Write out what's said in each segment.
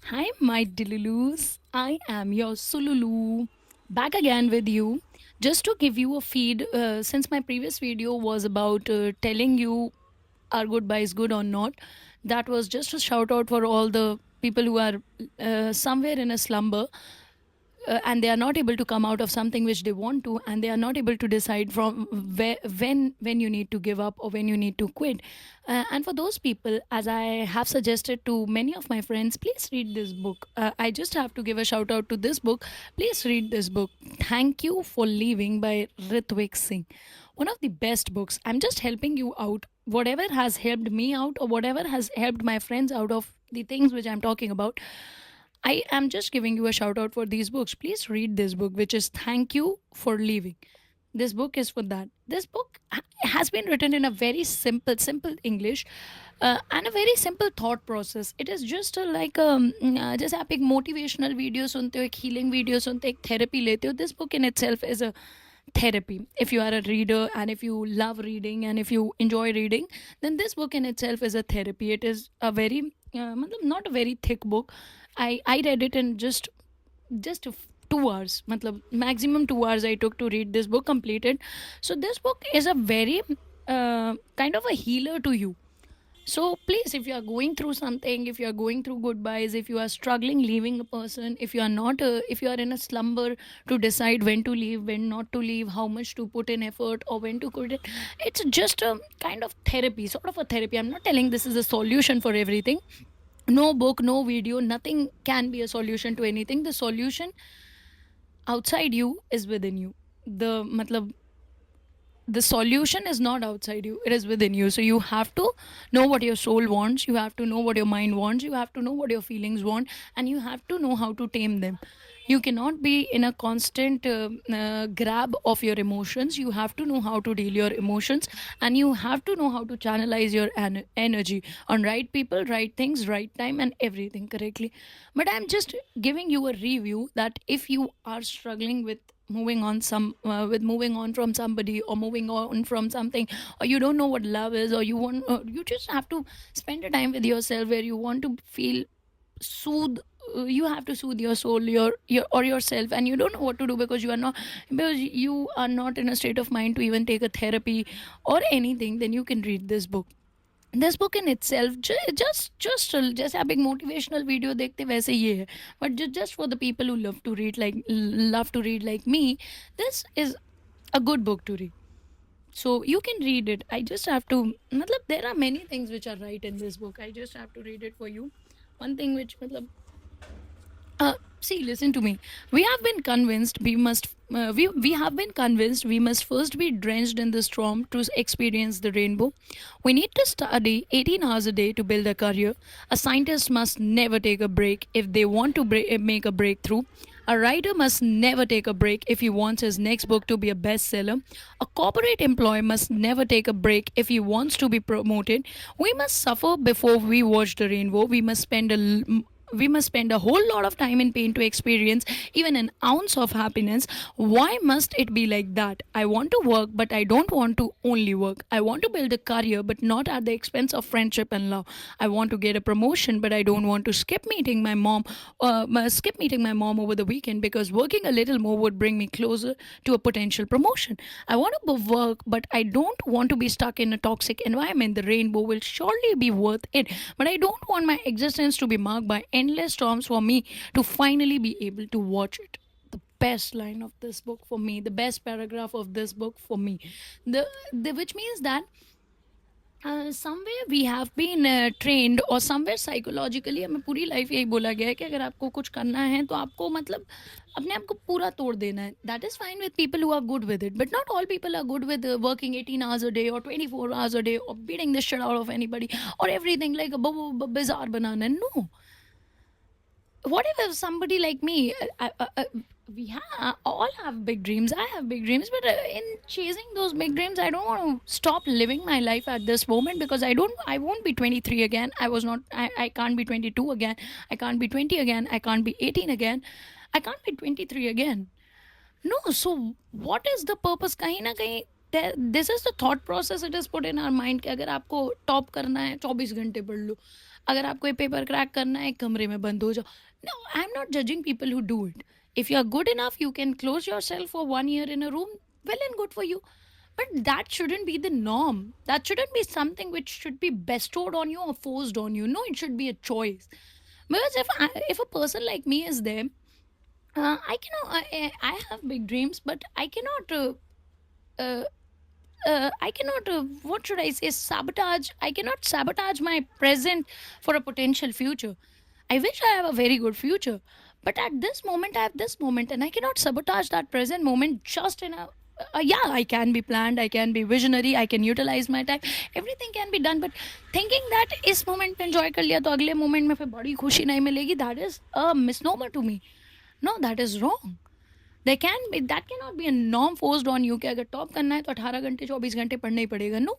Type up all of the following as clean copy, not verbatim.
Hi, my Dilulus. I am your Sululu. Back again with you. Just to give you a feed, since my previous video was about telling you are goodbyes good or not, that was just a shout out for all the people who are somewhere in a slumber, and they are not able to come out of something which they want to, and they are not able to decide from when you need to give up or when you need to quit. And for those people, as I have suggested to many of my friends, please read this book. I just have to give a shout out to this book. Please read this book, Thank You for Leaving by Ritvik Singh. One of the best books. I'm just helping you out, whatever has helped me out or whatever has helped my friends out of the things which I'm talking about. I am just giving you a shout out for these books. Please read this book, which is Thank You for Leaving. This book is for that. This book has been written in a very simple English, and a very simple thought process. It is just like जैसे आप एक motivational video सुनते हो, एक healing video सुनते हो, एक therapy लेते हो. This book in itself is a therapy. If you are a reader and if you love reading and if you enjoy reading, then this book in itself is a therapy. It is a very मतलब not a very thick book. I read it in just 2 hours, matlab maximum 2 hours I took to read this book completed. So this book is a very kind of a healer to you. So please, if you are going through something, if you are going through goodbyes, if you are struggling leaving a person, if you are not, if you are in a slumber to decide when to leave, when not to leave, how much to put in effort, or when to quit it, it's just a kind of therapy, sort of a therapy. I'm not telling this is a solution for everything. No book, no video, nothing can be a solution to anything. The solution outside you is within you. The solution is not outside you, it is within you. So you have to know what your soul wants, you have to know what your mind wants, you have to know what your feelings want, and you have to know how to tame them. You cannot be in a constant grab of your emotions. You have to know how to deal your emotions, and you have to know how to channelize your energy on right people, right things, right time, and everything correctly. But I'm just giving you a review that if you are struggling with moving on from somebody, or moving on from something, or you don't know what love is, or you just have to spend a time with yourself where you want to feel soothe. You have to soothe your soul, your or yourself, and you don't know what to do because you are not in a state of mind to even take a therapy or anything. Then you can read this book. This book in itself, just a big motivational video देखते वैसे ये है. But just for the people who love to read like me, this is a good book to read. So you can read it. I just have to, matlab, there are many things which are right in this book. I just have to read it for you. One thing which matlab, see, listen to me. We have been convinced we have been convinced we must first be drenched in the storm to experience the rainbow. We need to study 18 hours a day to build a career. A scientist must never take a break if they want to make a breakthrough. A writer must never take a break if he wants his next book to be a bestseller. A corporate employee must never take a break if he wants to be promoted. We must suffer before we watch the rainbow. We must spend a whole lot of time in pain to experience even an ounce of happiness. Why must it be like that? I want to work, but I don't want to only work. I want to build a career, but not at the expense of friendship and love. I want to get a promotion, but I don't want to skip meeting my mom over the weekend because working a little more would bring me closer to a potential promotion. I want to work, but I don't want to be stuck in a toxic environment. The rainbow will surely be worth it, but I don't want my existence to be marked by endless storms for me to finally be able to watch it. The best line of this book for me, the best paragraph of this book for me, the which means that somewhere we have been trained, or somewhere psychologically हमें पूरी life यही बोला गया है कि अगर आपको कुछ करना है तो आपको मतलब अपने आप को पूरा तोड़ देना है. That is fine with people who are good with it, but not all people are good with working 18 hours a day or 24 hours a day or beating the shit out of anybody or everything like a bizarre banana. No, what if somebody like me, all have big dreams, I have big dreams, but in chasing those big dreams I don't want to stop living my life at this moment, because I won't be 23 again. I can't be 22 again. I can't be 20 again. I can't be 18 again. I can't be 23 again. No, so what is the purpose? कहीं ना कहीं this is the thought process it is put in our mind कि अगर आपको top करना है 24 घंटे पढ़ लो. अगर आपको ये पेपर क्रैक करना है, एक कमरे में बंद हो जाओ. No, I'm not judging people who do it. If you are good enough, you can close yourself for 1 year in a room. Well and good for you. But that shouldn't be the norm. That shouldn't be something which should be bestowed on you or forced on you. No, it should be a choice. Because if a person like me is there, I cannot. I have big dreams, but I cannot. Uh, I cannot. What should I say? Sabotage. I cannot sabotage my present for a potential future. I wish I have a very good future, but at this moment, I have this moment, and I cannot sabotage that present moment just in a. Yeah, I can be planned, I can be visionary, I can utilize my time, everything can be done, but thinking that इस moment पे enjoy कर लिया तो अगले moment में फिर बड़ी खुशी नहीं मिलेगी, that is a misnomer to me. No, that is wrong. There can be, that cannot be a norm forced on you कि अगर टॉप करना है तो 18 घंटे 24 घंटे पढ़ना ही पड़ेगा. No,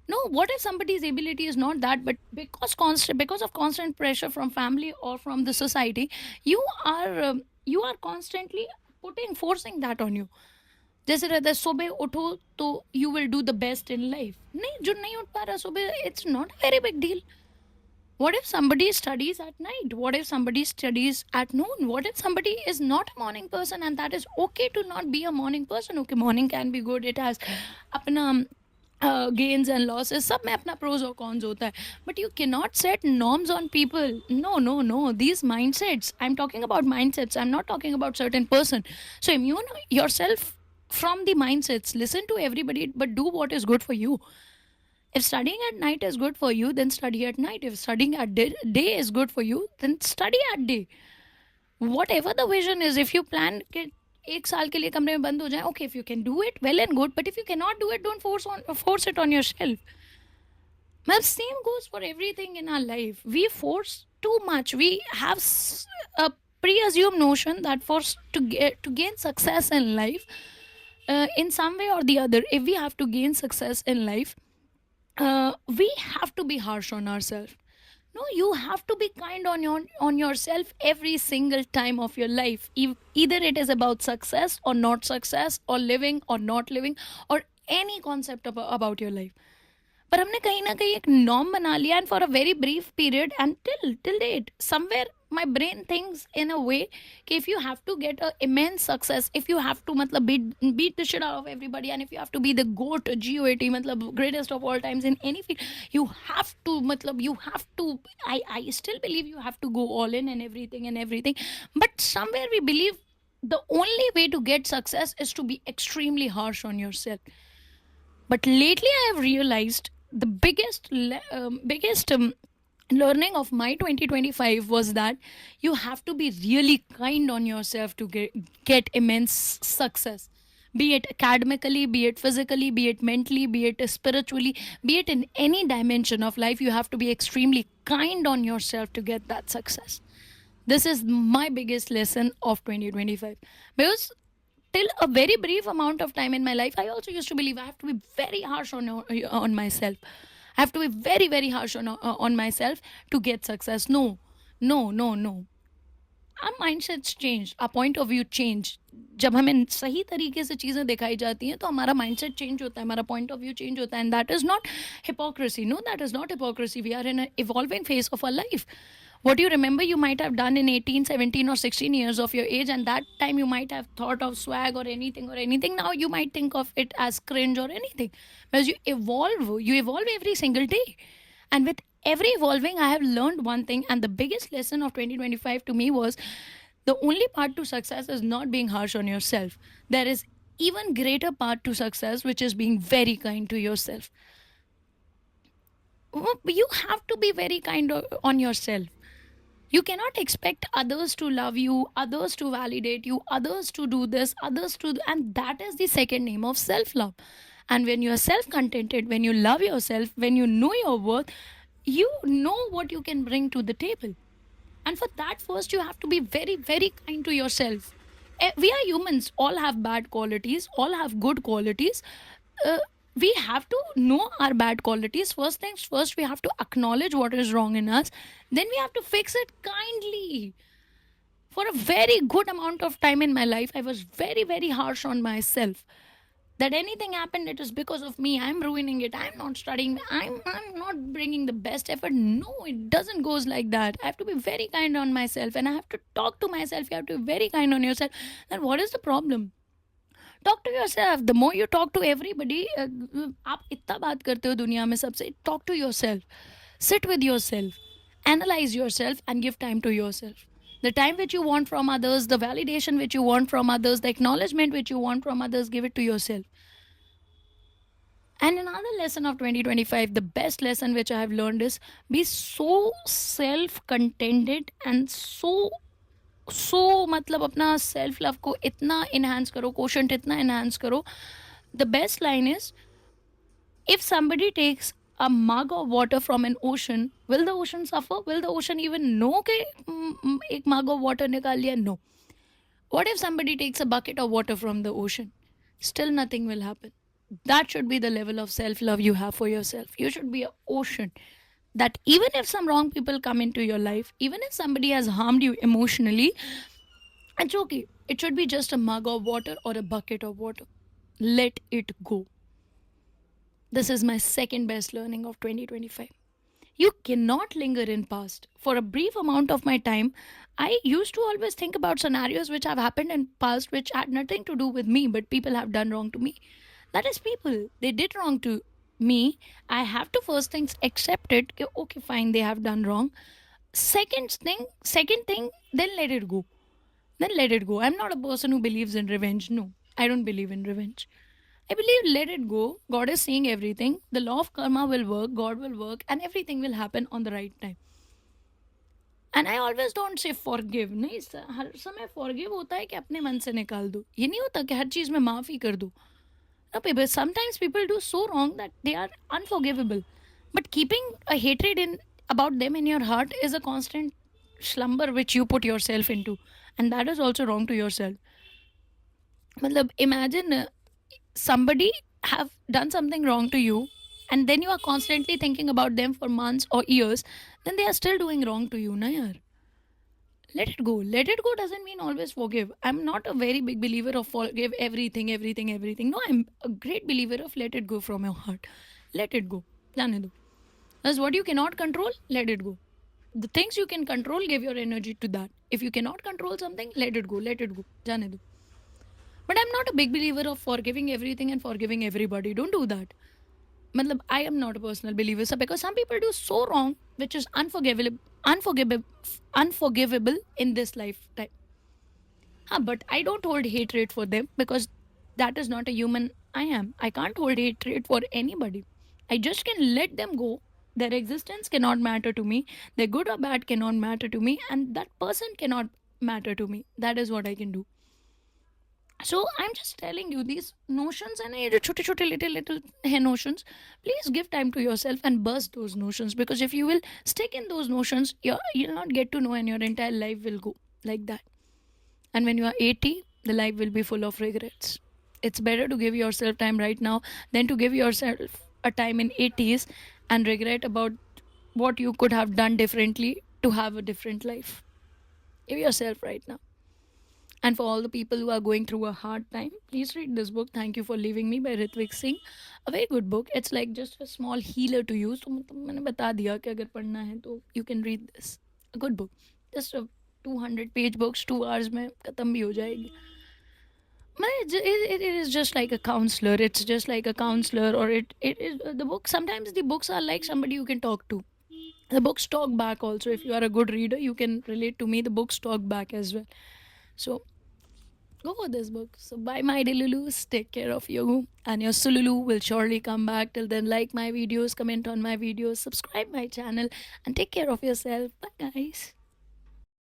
no, what if somebody's ability is not that, but because of constant pressure from family or from the society, you are constantly forcing that on you. जैसे रहता है सुबह उठो तो you will do the best in life. नहीं, जो नहीं उठ पा रहा सुबह, it's not a very big deal. What if somebody studies at night? What if somebody studies at noon? What if somebody is not a morning person, and that is okay to not be a morning person? Okay, morning can be good. It has अपना gains and losses. सब में अपना pros और cons होता है. But you cannot set norms on people. No, no, no. These mindsets. I'm talking about mindsets. I'm not talking about certain person. So immune yourself from the mindsets. Listen to everybody, but do what is good for you. If studying at night is good for you, then study at night. If studying at day is good for you, then study at day. Whatever the vision is, if you plan कि एक साल के लिए कमरे में बंद हो जाए, okay, if you can do it, well and good. But if you cannot do it, don't force it on yourself. Well, same goes for everything in our life. We force too much. We have a pre-assumed notion that to gain success in life, in some way or the other, if we have to gain success in life, we have to be harsh on ourselves. No, you have to be kind on yourself every single time of your life. Either it is about success or not success, or living or not living, or any concept about your life. पर हमने कहीं ना कहीं एक norm बना लिया, and for a very brief period and till date somewhere my brain thinks in a way कि if you have to get a immense success, if you have to मतलब beat the shit out of everybody, and if you have to be the GOAT, GOAT मतलब greatest of all times in any field, you have to मतलब you have to, I still believe you have to go all in and everything, but somewhere we believe the only way to get success is to be extremely harsh on yourself. But lately, I have realized the biggest learning of my 2025 was that you have to be really kind on yourself to get immense success. Be it academically, be it physically, be it mentally, be it spiritually, be it in any dimension of life, you have to be extremely kind on yourself to get that success. This is my biggest lesson of 2025. Because till a very brief amount of time in my life, I also used to believe I have to be very harsh on myself. I have to be very, very harsh on myself to get success. No, no, no, no. Our mindsets change, our point of view change. जब हमें सही तरीके से चीज़ें दिखाई जाती हैं तो हमारा माइंडसेट चेंज होता है, हमारा पॉइंट ऑफ व्यू चेंज होता है, and that is not hypocrisy. No, that is not hypocrisy. We are in an evolving phase of our life. What you remember you might have done in 18, 17, or 16 years of your age, and that time you might have thought of swag or anything. Now you might think of it as cringe or anything, because you evolve every single day. And with every evolving, I have learned one thing, and the biggest lesson of 2025 to me was the only part to success is not being harsh on yourself. There is even greater part to success, which is being very kind to yourself. You have to be very kind on yourself. You cannot expect others to love you, others to validate you, others to do this, and that is the second name of self love. And when you are self contented, when you love yourself, when you know your worth, you know what you can bring to the table. And for that, first, you have to be very, very kind to yourself. We are humans, all have bad qualities, all have good qualities. We have to know our bad qualities. First things first, we have to acknowledge what is wrong in us. Then we have to fix it kindly. For a very good amount of time in my life, I was very, very harsh on myself. that anything happened, it is because of me. I'm ruining it. I'm not studying. I'm not bringing the best effort. No, it doesn't goes like that. I have to be very kind on myself, and I have to talk to myself. You have to be very kind on yourself. Then what is the problem? Talk to yourself. The more you talk to everybody, आप इतना बात करते हो दुनिया में सबसे, talk to yourself. Sit with yourself, analyze yourself, and give time to yourself. The time which you want from others, the validation which you want from others, the acknowledgement which you want from others, give it to yourself. And another lesson of 2025, the best lesson which I have learned is be so self contented and so मतलब अपना self love को इतना enhance करो, quotient इतना enhance करो. The best line is, if somebody takes a mug of water from an ocean, will the ocean suffer? Will the ocean even know कि एक mug of water निकाल लिया? No. What if somebody takes a bucket of water from the ocean? Still nothing will happen. That should be the level of self love you have for yourself. You should be an ocean that even if some wrong people come into your life, even if somebody has harmed you emotionally, it's okay. It should be just a mug of water or a bucket of water. Let it go. This is my second best learning of 2025. You cannot linger in past. For a brief amount of my time, I used to always think about scenarios which have happened in past which had nothing to do with me, but people have done wrong to me. That is people. They did wrong to me. I have to first things accept it. Okay, fine, they have done wrong. Second thing, then let it go. Then let it go. I'm not a person who believes in revenge. No, I don't believe in revenge. I believe let it go. God is seeing everything. The law of karma will work, God will work, and everything will happen on the right time. And I always don't say forgive. नहीं, हर समय forgive होता है कि अपने मन से निकाल दो. ये नहीं होता कि हर चीज़ में माफ़ी कर दो. Sometimes people do so wrong that they are unforgivable. But keeping a hatred in about them in your heart is a constant slumber which you put yourself into, and that is also wrong to yourself. मतलब imagine somebody have done something wrong to you, and then you are constantly thinking about them for months or years, then they are still doing wrong to you, na yaar. Let it go. Let it go doesn't mean always forgive. I'm not a very big believer of forgive everything. No, I'm a great believer of let it go from your heart. Let it go. Jane do. That's what you cannot control, let it go. The things you can control, give your energy to that. If you cannot control something, let it go. Let it go. Jane do. But I'm not a big believer of forgiving everything and forgiving everybody. Don't do that. Matlab, I am not a personal believer. So because some people do so wrong, which is unforgivable in this lifetime. But I don't hold hatred for them because that is not a human I am. I can't hold hatred for anybody. I just can let them go. Their existence cannot matter to me. Their good or bad cannot matter to me. And that person cannot matter to me. That is what I can do. So I'm just telling you these notions and छोटे little notions. Please give time to yourself and burst those notions, because if you will stick in those notions, you'll not get to know, and your entire life will go like that. And when you are 80, the life will be full of regrets. It's better to give yourself time right now than to give yourself a time in 80s and regret about what you could have done differently to have a different life. Give yourself right now. And for all the people who are going through a hard time, please read this book, Thank You for Leaving Me by Ritwik Singh. A very good book. It's like just a small healer to you. So मैंने बता दिया कि अगर पढ़ना है तो you can read this. A good book. Just a 200-page books, 2 hours में खत्म भी हो जाएगी. It is just like a counselor. It's just like a counselor, or it is the book. Sometimes the books are like somebody you can talk to. The books talk back also. If you are a good reader, you can relate to me. The books talk back as well. So go for this book. So bye, my Dilulus. Take care of you. And your Sululu will surely come back. Till then, like my videos, comment on my videos, subscribe my channel, and take care of yourself. Bye, guys.